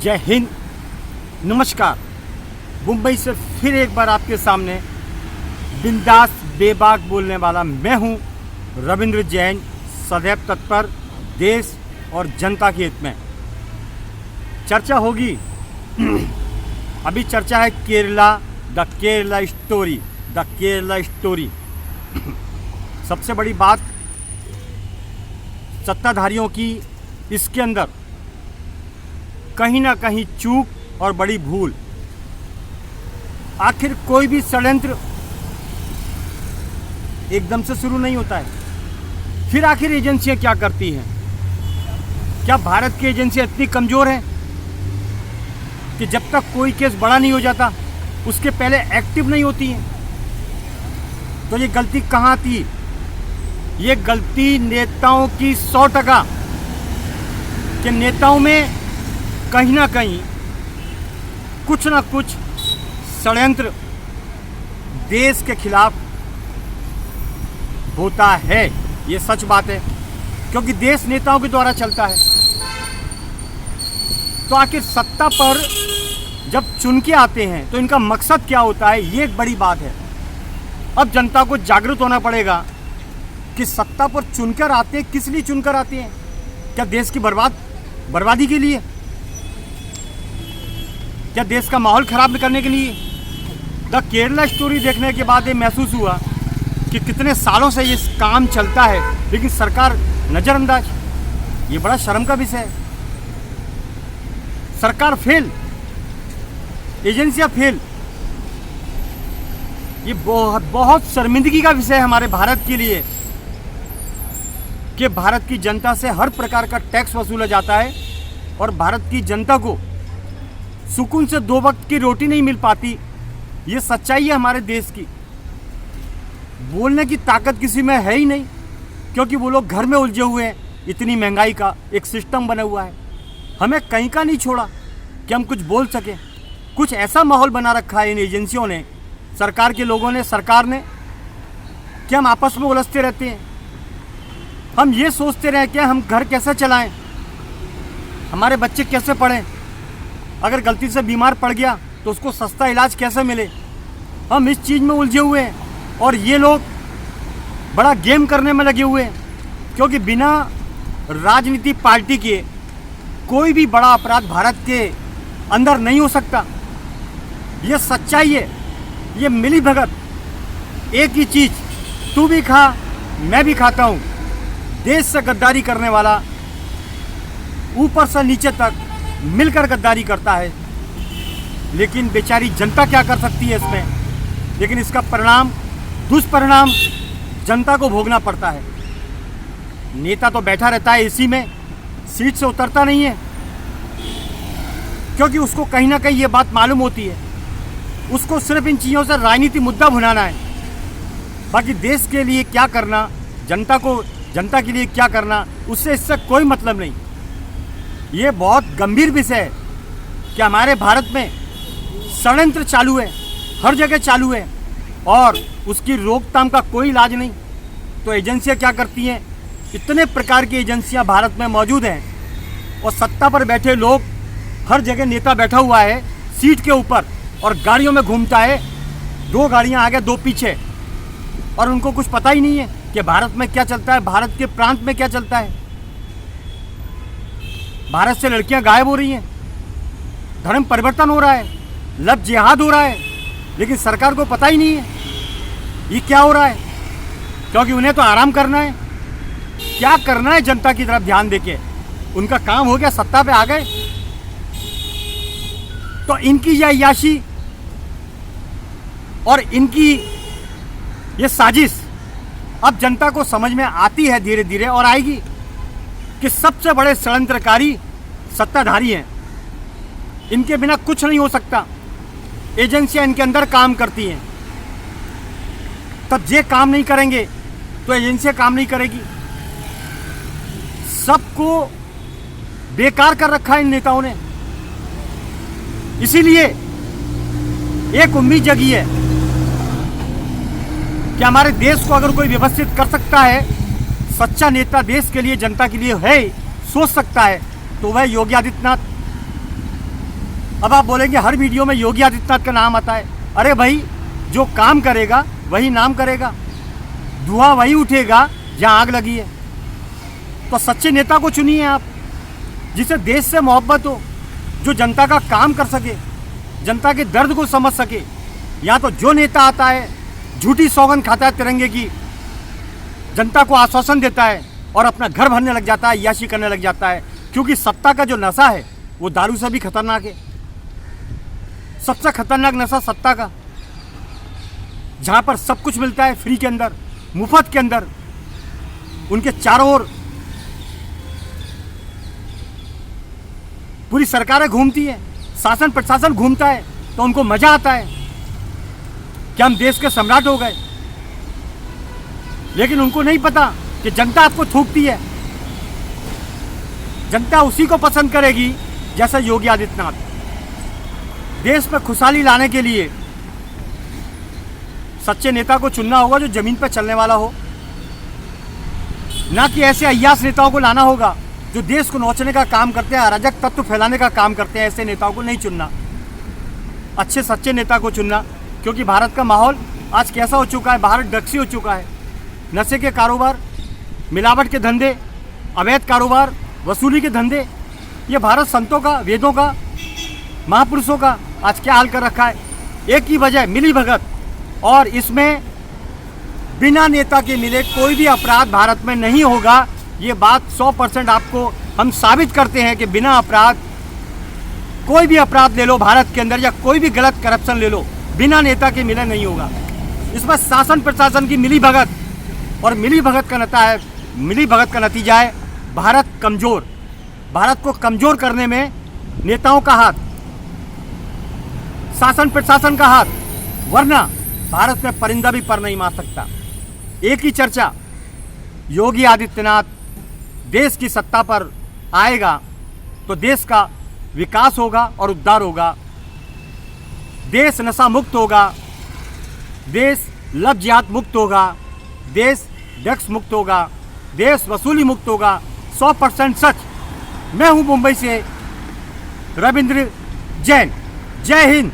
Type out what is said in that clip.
जय हिंद, नमस्कार। मुंबई से फिर एक बार आपके सामने बिंदास बेबाक बोलने वाला मैं हूं रविंद्र जैन, सदैव तत्पर देश और जनता के हित में। चर्चा होगी अभी चर्चा है केरला, द केरला स्टोरी। सबसे बड़ी बात सत्ताधारियों की इसके अंदर कहीं ना कहीं चूक और बड़ी भूल। आखिर कोई भी षड्यंत्र एकदम से शुरू नहीं होता है। फिर आखिर एजेंसियां क्या करती हैं? क्या भारत की एजेंसियां इतनी कमज़ोर हैं कि जब तक कोई केस बड़ा नहीं हो जाता उसके पहले एक्टिव नहीं होती हैं? तो ये गलती कहाँ थी? ये गलती नेताओं की 100% कि नेताओं में कहीं ना कहीं कुछ ना कुछ षड्यंत्र देश के खिलाफ होता है। ये सच बात है, क्योंकि देश नेताओं के द्वारा चलता है। तो आखिर सत्ता पर जब चुन के आते हैं तो इनका मकसद क्या होता है, ये एक बड़ी बात है। अब जनता को जागरूक होना पड़ेगा कि सत्ता पर चुनकर आते हैं, किस लिए चुनकर आते हैं? क्या देश की बर्बादी के लिए? क्या देश का माहौल खराब करने के लिए? द केरला स्टोरी देखने के बाद ये महसूस हुआ कि कितने सालों से ये काम चलता है, लेकिन सरकार नज़रअंदाज। ये बड़ा शर्म का विषय है। सरकार फेल, एजेंसियां फेल। ये बहुत शर्मिंदगी का विषय है हमारे भारत के लिए कि भारत की जनता से हर प्रकार का टैक्स वसूला जाता है और भारत की जनता को सुकून से 2 वक्त की रोटी नहीं मिल पाती। ये सच्चाई है हमारे देश की। बोलने की ताकत किसी में है ही नहीं, क्योंकि वो लोग घर में उलझे हुए हैं। इतनी महंगाई का एक सिस्टम बना हुआ है, हमें कहीं का नहीं छोड़ा कि हम कुछ बोल सकें। कुछ ऐसा माहौल बना रखा है इन एजेंसियों ने, सरकार के लोगों ने, सरकार ने, कि हम आपस में उलझते रहते हैं। हम ये सोचते रहे कि हम घर कैसे चलाएं, हमारे बच्चे कैसे पढ़ें, अगर गलती से बीमार पड़ गया तो उसको सस्ता इलाज कैसे मिले। हम इस चीज़ में उलझे हुए हैं और ये लोग बड़ा गेम करने में लगे हुए हैं, क्योंकि बिना राजनीति पार्टी के कोई भी बड़ा अपराध भारत के अंदर नहीं हो सकता। ये सच्चाई है, ये मिली भगत। एक ही चीज़, तू भी खा मैं भी खाता हूँ। देश से गद्दारी करने वाला ऊपर से नीचे तक मिलकर गद्दारी करता है, लेकिन बेचारी जनता क्या कर सकती है इसमें? लेकिन इसका परिणाम, दुष्परिणाम जनता को भोगना पड़ता है। नेता तो बैठा रहता है एसी में, सीट से उतरता नहीं है, क्योंकि उसको कहीं ना कहीं ये बात मालूम होती है, उसको सिर्फ इन चीज़ों से राजनीति मुद्दा भुनाना है। बाकी देश के लिए क्या करना, जनता के लिए क्या करना, उससे इससे कोई मतलब नहीं। ये बहुत गंभीर विषय है कि हमारे भारत में षड्यंत्र चालू है, हर जगह चालू है और उसकी रोकथाम का कोई इलाज नहीं। तो एजेंसियां क्या करती हैं? इतने प्रकार की एजेंसियां भारत में मौजूद हैं और सत्ता पर बैठे लोग, हर जगह नेता बैठा हुआ है सीट के ऊपर और गाड़ियों में घूमता है, 2 गाड़ियां आगे 2 पीछे, और उनको कुछ पता ही नहीं है कि भारत में क्या चलता है, भारत के प्रांत में क्या चलता है। भारत से लड़कियां गायब हो रही हैं, धर्म परिवर्तन हो रहा है, लव जिहाद हो रहा है, लेकिन सरकार को पता ही नहीं है ये क्या हो रहा है, क्योंकि उन्हें तो आराम करना है। क्या करना है जनता की तरफ ध्यान देके? उनका काम हो गया, सत्ता पे आ गए। तो इनकी यह अय्याशी और इनकी ये साजिश अब जनता को समझ में आती है धीरे धीरे, और आएगी, कि सबसे बड़े षड्यंत्रकारी सत्ताधारी हैं। इनके बिना कुछ नहीं हो सकता। एजेंसियां इनके अंदर काम करती हैं, तब ये काम नहीं करेंगे तो एजेंसियां काम नहीं करेगी। सबको बेकार कर रखा है इन नेताओं ने। इसीलिए एक उम्मीद जगी है कि हमारे देश को अगर कोई व्यवस्थित कर सकता है, सच्चा नेता देश के लिए, जनता के लिए है, सोच सकता है, तो वह योगी आदित्यनाथ। अब आप बोलेंगे हर वीडियो में योगी आदित्यनाथ का नाम आता है। अरे भाई, जो काम करेगा वही नाम करेगा, धुआं वही उठेगा जहाँ आग लगी है। तो सच्चे नेता को चुनिए आप, जिसे देश से मोहब्बत हो, जो जनता का काम कर सके, जनता के दर्द को समझ सके। यहाँ तो जो नेता आता है झूठी सौगंध खाता है तिरंगे की, जनता को आश्वासन देता है और अपना घर भरने लग जाता है, याशी करने लग जाता है। क्योंकि सत्ता का जो नशा है वो दारू से भी खतरनाक है। सबसे खतरनाक नशा सत्ता का, जहाँ पर सब कुछ मिलता है फ्री के अंदर, मुफ्त के अंदर, उनके चारों ओर पूरी सरकारें घूमती हैं, शासन प्रशासन घूमता है, तो उनको मजा आता है कि हम देश के सम्राट हो गए। लेकिन उनको नहीं पता कि जनता आपको थूकती है। जनता उसी को पसंद करेगी जैसा योगी आदित्यनाथ। देश में खुशहाली लाने के लिए सच्चे नेता को चुनना होगा जो जमीन पर चलने वाला हो, ना कि ऐसे अय्यास नेताओं को लाना होगा जो देश को नोचने का काम करते हैं, अराजक तत्व फैलाने का काम करते हैं। ऐसे नेताओं को नहीं चुनना, अच्छे सच्चे नेता को चुनना। क्योंकि भारत का माहौल आज कैसा हो चुका है, भारत ड्रग्सी हो चुका है। नशे के कारोबार, मिलावट के धंधे, अवैध कारोबार, वसूली के धंधे, ये भारत संतों का, वेदों का, महापुरुषों का आज क्या हाल कर रखा है। एक ही वजह, मिली भगत। और इसमें बिना नेता के मिले कोई भी अपराध भारत में नहीं होगा। ये बात 100% आपको हम साबित करते हैं कि बिना अपराध, कोई भी अपराध ले लो भारत के अंदर, या कोई भी गलत करप्शन ले लो, बिना नेता के मिले नहीं होगा। इसमें शासन प्रशासन की मिली भगत, और मिली भगत का नतीजा है भारत कमजोर। भारत को कमजोर करने में नेताओं का हाथ, शासन प्रशासन का हाथ, वरना भारत में परिंदा भी पर नहीं मार सकता। एक ही चर्चा, योगी आदित्यनाथ देश की सत्ता पर आएगा तो देश का विकास होगा और उद्धार होगा, देश नशा मुक्त होगा, देश लब जिहाद मुक्त होगा, देश ड्रग्स मुक्त होगा, देश वसूली मुक्त होगा। 100% सच। मैं हूं मुंबई से रविंद्र जैन। जय हिंद।